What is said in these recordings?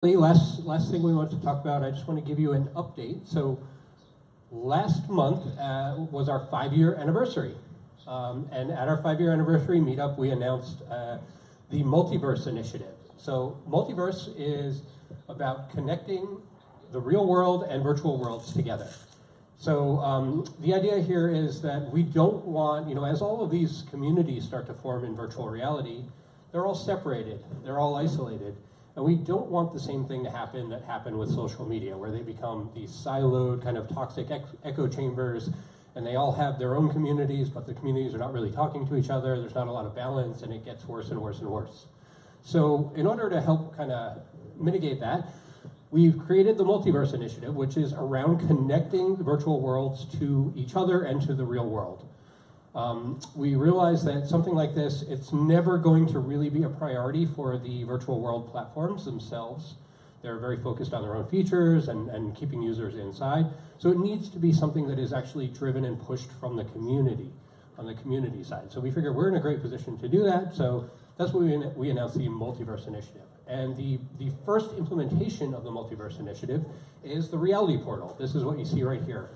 Last thing we want to talk about, I just want to give you an update. So last month was our 5-year anniversary. And at our 5-year anniversary meetup, we announced the Multiverse initiative. So Multiverse is about connecting the real world and virtual worlds together. So the idea here is that we don't want, as all of these communities start to form in virtual reality, they're all separated, they're all isolated. And we don't want the same thing to happen that happened with social media, where they become these siloed kind of toxic echo chambers, and they all have their own communities, but the communities are not really talking to each other, there's not a lot of balance, and it gets worse and worse and worse. So in order to help kind of mitigate that, we've created the Multiverse initiative, which is around connecting the virtual worlds to each other and to the real world. We realize that something like this, it's never going to really be a priority for the virtual world platforms themselves. They're very focused on their own features and keeping users inside. So it needs to be something that is actually driven and pushed from the community, on the community side. So we figure we're in a great position to do that. So that's why we announced the Multiverse initiative. And the first implementation of the Multiverse initiative is the reality portal. This is what you see right here.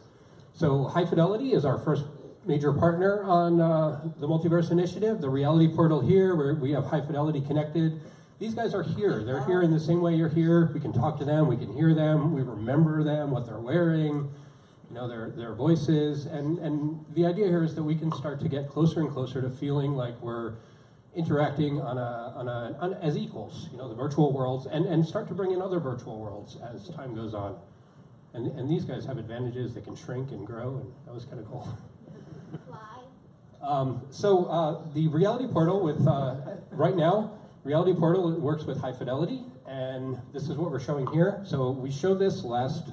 So High Fidelity is our first major partner on the Multiverse initiative. The reality portal here, where we have High Fidelity connected. These guys are here. They're here in the same way you're here. We can talk to them, we can hear them, we remember them, what they're wearing, their voices. And the idea here is that we can start to get closer and closer to feeling like we're interacting as equals, the virtual worlds, and start to bring in other virtual worlds as time goes on. And these guys have advantages. They can shrink and grow, and that was kind of cool. The reality portal with, right now, reality portal works with High Fidelity, and this is what we're showing here. So we showed this last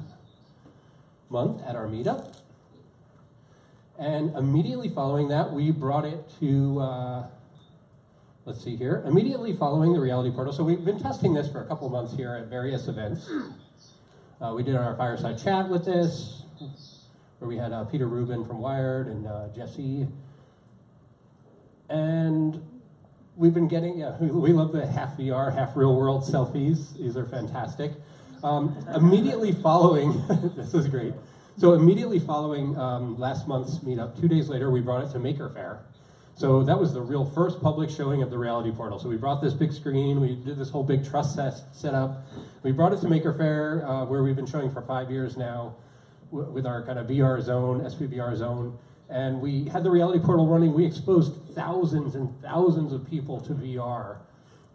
month at our meetup, and immediately following that, we brought it to, let's see here, immediately following the reality portal. So we've been testing this for a couple months here at various events. We did our fireside chat with this, where we had Peter Rubin from Wired and Jesse. And we've been getting, we love the half VR, half real world selfies. These are fantastic. Immediately following, this is great. So immediately following last month's meetup, 2 days later, we brought it to Maker Faire. So that was the real first public showing of the reality portal. So we brought this big screen, we did this whole big trust set up. We brought it to Maker Faire, where we've been showing for 5 years now, with our kind of VR zone, SVVR zone, and we had the reality portal running. We exposed thousands and thousands of people to VR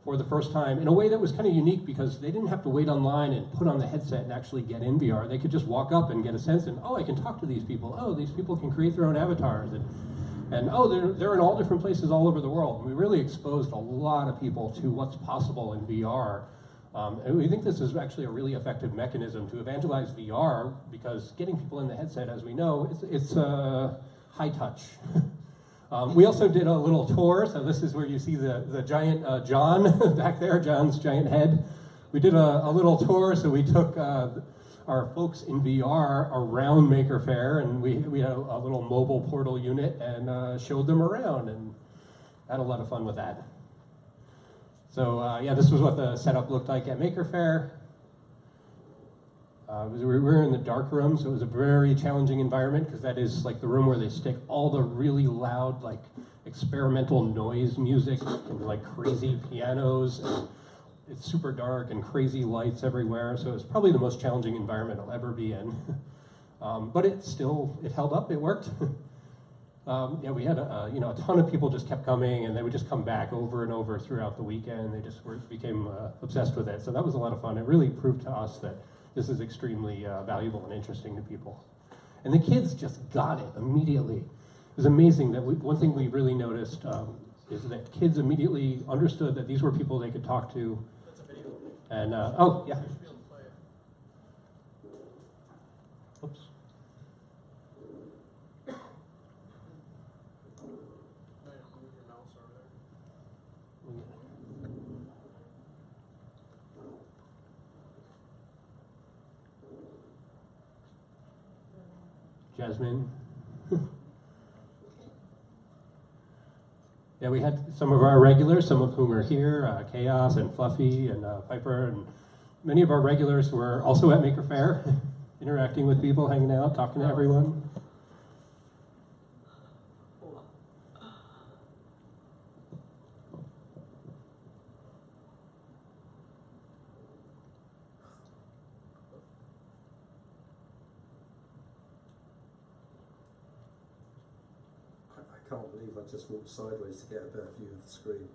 for the first time in a way that was kind of unique, because they didn't have to wait online and put on the headset and actually get in VR. They could just walk up and get a sense, and I can talk to these people. Oh, these people can create their own avatars, and they're in all different places all over the world. We really exposed a lot of people to what's possible in VR. And we think this is actually a really effective mechanism to evangelize VR, because getting people in the headset, as we know, it's high touch. We also did a little tour, so this is where you see the giant John back there, John's giant head. We did a little tour, so we took our folks in VR around Maker Faire, and we had a little mobile portal unit and showed them around, and had a lot of fun with that. So this was what the setup looked like at Maker Faire. We were in the dark room, so it was a very challenging environment, because that is like the room where they stick all the really loud, like experimental noise music and like crazy pianos. And it's super dark and crazy lights everywhere, so it's probably the most challenging environment I'll ever be in. But it held up, it worked. We had a ton of people just kept coming, and they would just come back over and over throughout the weekend. They just became obsessed with it. So that was a lot of fun. It really proved to us that this is extremely valuable and interesting to people. And the kids just got it immediately. It was amazing that one thing we really noticed is that kids immediately understood that these were people they could talk to. That's a video. And, oh, yeah. Oops. Jasmine. Yeah, we had some of our regulars, some of whom are here, Chaos and Fluffy and Piper, and many of our regulars were also at Maker Faire, interacting with people, hanging out, talking to everyone. I can't believe I just walked sideways to get a better view of the screen.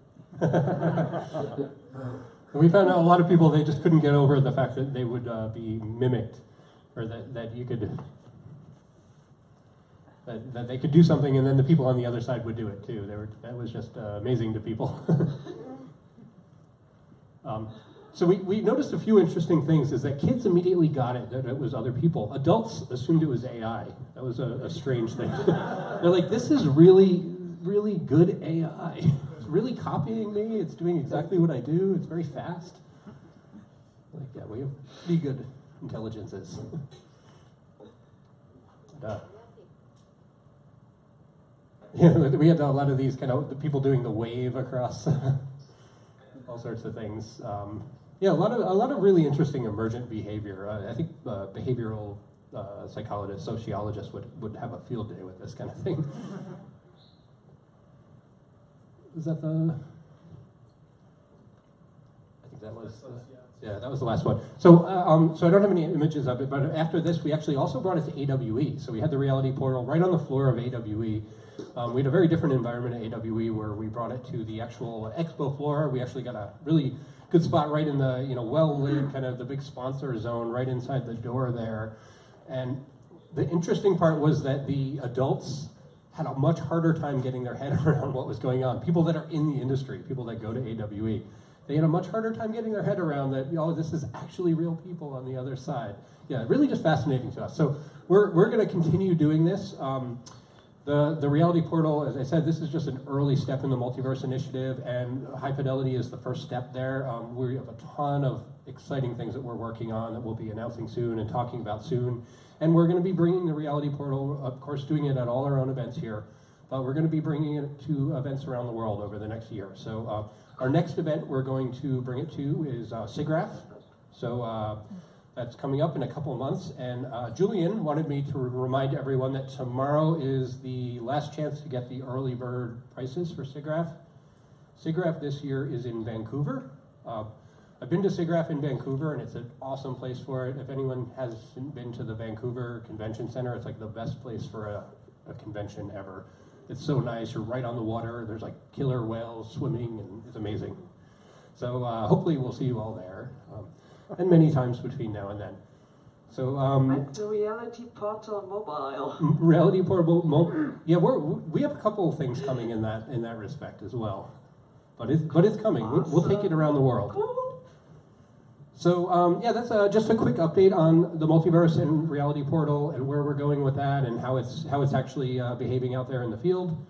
We found out a lot of people, they just couldn't get over the fact that they would be mimicked, or that you could, that they could do something and then the people on the other side would do it too. That was just amazing to people. So we noticed a few interesting things, is that kids immediately got it, that it was other people. Adults assumed it was AI. That was a strange thing. They're like, this is really, really good AI. It's really copying me. It's doing exactly what I do. It's very fast. Like, yeah, we have pretty good intelligences. Yeah, we had a lot of these kind of the people doing the wave across all sorts of things. Yeah, a lot of really interesting emergent behavior. I think behavioral psychologists, sociologists would have a field day with this kind of thing. Is that the? I think that was. Yeah, that was the last one. So, so I don't have any images of it, but after this, we actually also brought it to AWE. So we had the reality portal right on the floor of AWE. We had a very different environment at AWE where we brought it to the actual expo floor. We actually got a really good spot right in the, well-lit, kind of the big sponsor zone right inside the door there. And the interesting part was that the adults had a much harder time getting their head around what was going on. People that are in the industry, people that go to AWE, they had a much harder time getting their head around that, oh, this is actually real people on the other side. Yeah, really just fascinating to us. So we're going to continue doing this. The reality portal, as I said, this is just an early step in the Multiverse initiative, and High Fidelity is the first step there. We have a ton of exciting things that we're working on that we'll be announcing soon and talking about soon. And we're going to be bringing the reality portal, of course, doing it at all our own events here, but we're going to be bringing it to events around the world over the next year. So our next event we're going to bring it to is SIGGRAPH. So that's coming up in a couple of months, and Julian wanted me to remind everyone that tomorrow is the last chance to get the early bird prices for SIGGRAPH. SIGGRAPH this year is in Vancouver. I've been to SIGGRAPH in Vancouver, and it's an awesome place for it. If anyone hasn't been to the Vancouver Convention Center, it's like the best place for a convention ever. It's so nice. You're right on the water. There's like killer whales swimming, and it's amazing. So hopefully we'll see you all there. And many times between now and then. So and the reality portal mobile. Reality portal yeah, we have a couple of things coming in that respect as well, but it's coming. Awesome. We'll take it around the world. Cool. So yeah, that's just a quick update on the Multiverse and reality portal and where we're going with that and how it's actually behaving out there in the field.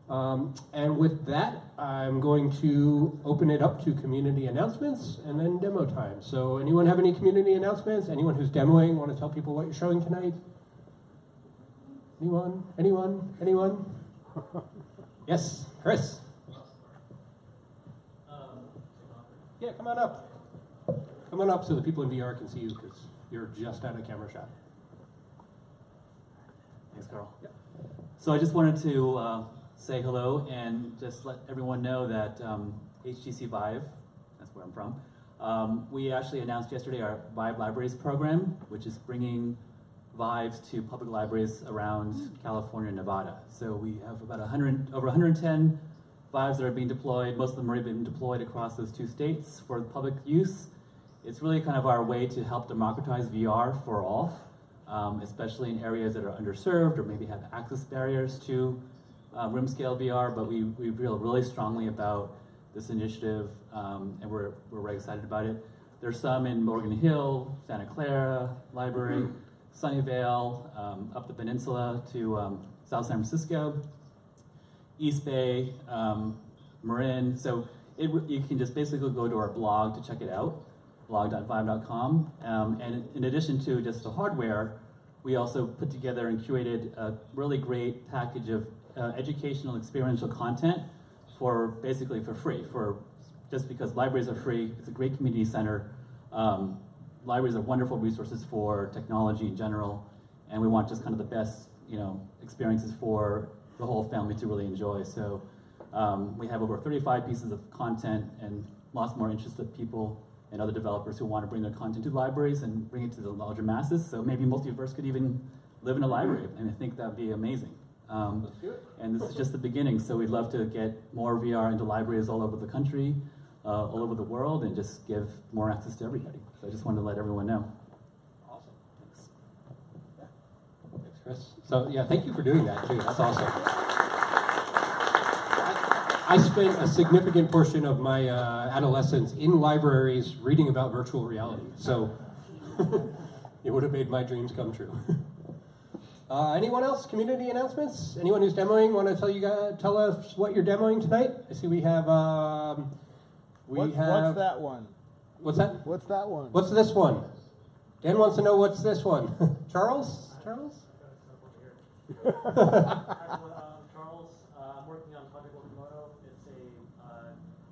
And with that, I'm going to open it up to community announcements and then demo time. So anyone have any community announcements? Anyone who's demoing want to tell people what you're showing tonight? Anyone? Anyone? Anyone? Yes, Chris. Yeah, come on up. Come on up so the people in VR can see you because you're just out of camera shot. Thanks, Carl. Yeah. So I just wanted to say hello and just let everyone know that HTC Vive, that's where I'm from, we actually announced yesterday our Vive Libraries program, which is bringing Vives to public libraries around California and Nevada. So we have about over 110 Vives that are being deployed. Most of them are being deployed across those two states for public use. It's really kind of our way to help democratize VR for all, especially in areas that are underserved or maybe have access barriers to room scale VR, but we feel really strongly about this initiative, and we're very excited about it. There's some in Morgan Hill, Santa Clara Library, Sunnyvale, up the peninsula to South San Francisco, East Bay, Marin. So you can just basically go to our blog to check it out, blog.vive.com. And in addition to just the hardware, we also put together and curated a really great package of educational experiential content basically for free, just because libraries are free. It's a great community center. Libraries are wonderful resources for technology in general, and we want just kind of the best, experiences for the whole family to really enjoy. So we have over 35 pieces of content and lots more interested people and other developers who want to bring their content to libraries and bring it to the larger masses. So maybe Multiverse could even live in a library, and I think that would be amazing. Let's do it. And this is just the beginning, so we'd love to get more VR into libraries all over the country, all over the world, and just give more access to everybody. So I just wanted to let everyone know. Awesome. Thanks. Yeah. Thanks, Chris. So yeah, thank you for doing that too. That's awesome. I spent a significant portion of my adolescence in libraries reading about virtual reality. So it would have made my dreams come true. Anyone else? Community announcements? Anyone who's demoing want to tell us what you're demoing tonight? I see we have. What's that one? What's that? What's that one? What's this one? Dan wants to know what's this one. Charles? Charles? Charles, I'm working on Project Locomotion. It's a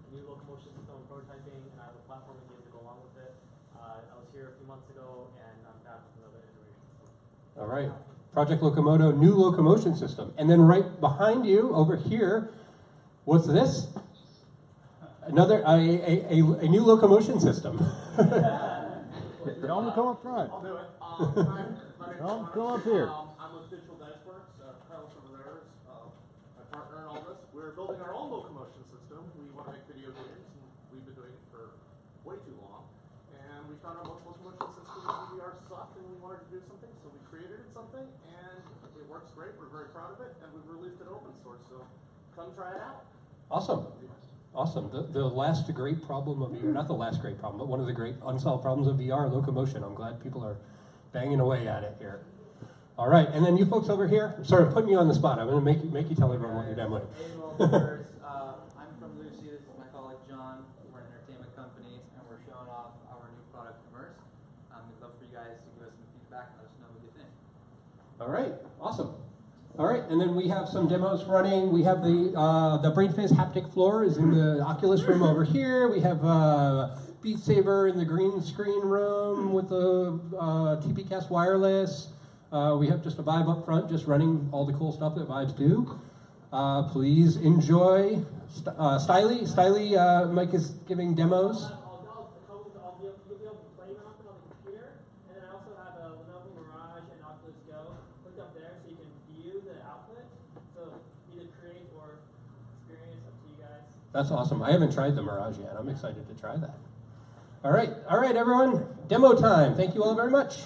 new locomotion system prototyping, and I have a platforming game to go along with it. I was here a few months ago, and I'm back with another iteration. All right. Project Locomotion, new locomotion system. And then right behind you, over here, what's this? Another, a new locomotion system. Tell them to come up front. I'll do it. Come up here. I'm with Diceworks. Carlos over there is my partner in all this. We're building our own locomotion system. We want to make video games, and we've been doing it for way too long. And we found out most locomotion systems in VR sucked, and we wanted to do something, so we created something, and it works great. We're very proud of it, and we've released it open source. So come try it out. Awesome. Awesome. The last great problem of VR, not the last great problem, but one of the great unsolved problems of VR, locomotion. I'm glad people are banging away at it here. All right, and then you folks over here, I'm sorry, I'm putting you on the spot. I'm going to make you tell everyone what you're demoing. Hey, Multiverse. I'm from Lucy. This is my colleague John. We're an entertainment company, and we're showing off our new product, Immerse. We'd love for you guys to give us some feedback and let us know what you think. All right, awesome. All right, and then we have some demos running. We have the BrainFizz haptic floor is in the Oculus room over here. We have Beat Saber in the green screen room with the TPcast wireless. We have just a Vive up front, just running all the cool stuff that Vives do. Please enjoy STYLY. STYLY, Mike is giving demos. You'll be able to play on the computer, and then I also have a Lenovo Mirage and Oculus Go hooked up there, so you can view the output. So either create or experience, up to you guys. That's awesome. I haven't tried the Mirage yet. I'm excited to try that. All right, everyone. Demo time. Thank you all very much.